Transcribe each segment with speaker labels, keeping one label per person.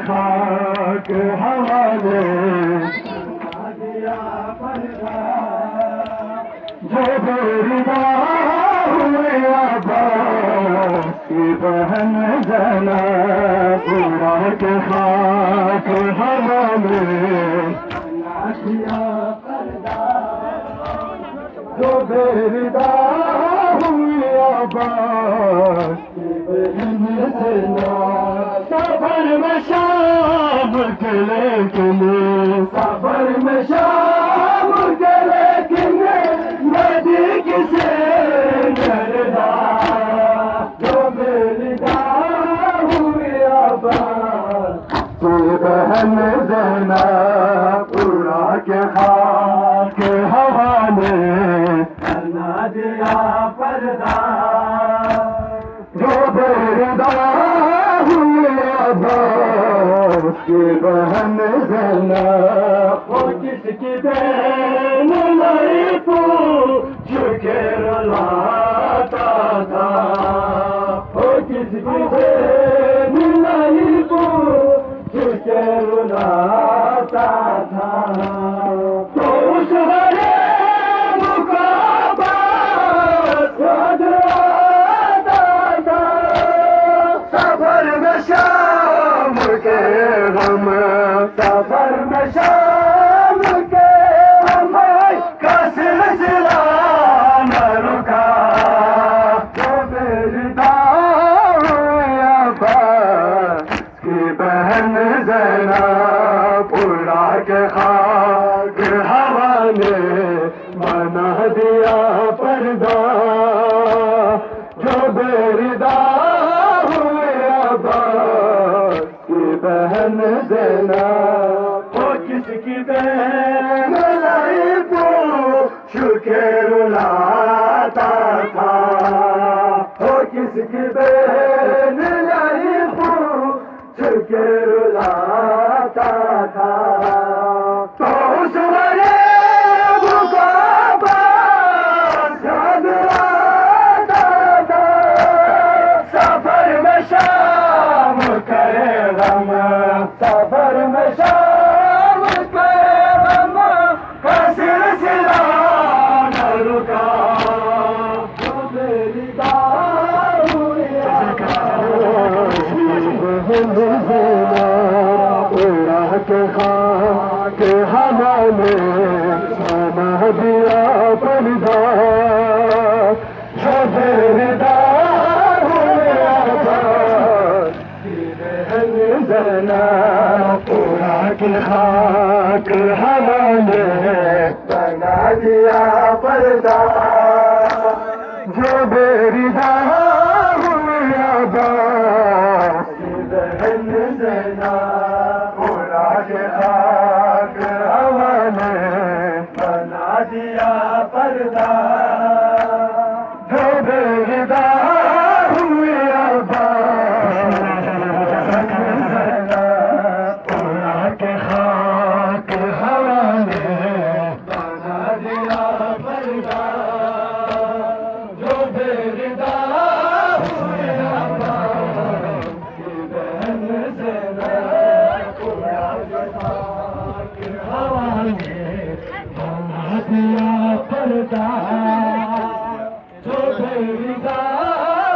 Speaker 1: खाक हवाले जो बेरिदा हुए आबाद की बहन जना पूरा के खाक हवाले जो बेरिदा हुए आबाद की बहन जना सफर में शाम के लेकिन सफर में शाम के लेकिन नदी किसे डरदा जो बेरिदा हुई आबाद तू बहन जना पूरा के खाक हवाले करना दिया पर्दा जो बेरिदा उसकी बहन जना वो किसकी बहन नहीं पूछ के रुलाता था वो किसकी बहन नहीं पूछ के रुलाता था तो उस हरे मुकाबत याद आता था सफर में शाम के हम सफर में शाम के हम का सिलसिला न रुका जो बेरिदा की बहन जना पूरा के खाक हवाले बना दिया पर्दा जो बेरिदा बहन जना वो किसकी बहन लाई पूछ के रुलाता था वो किसकी बहन लाई पूछ के रुलाता था तो उस वाले मुकाबत याद आता था सफर में शाम करे सफर में शाम के गम का सिलसिला न रुका जो बेरिदा हुई उड़ा के खाक हवाले बना दिया पर्दा जो बेरिदा जना पूरा के खाक हवाले बना दिया पर्दा जो बेरिदा हुई आबाद की बहन जना पूरा के खाक हवाले बना दिया पर्दा जो बेरिदा हुई जो बेरिदा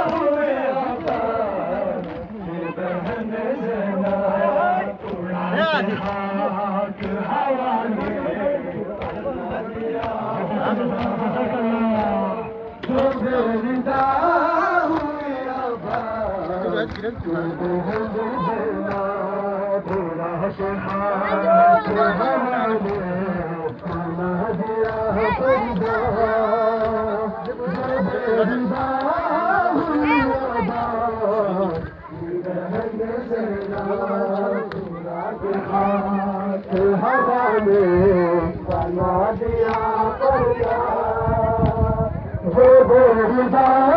Speaker 1: हुए बहन जना पूरा खाक हवाले जो बेरिदा हुए Hava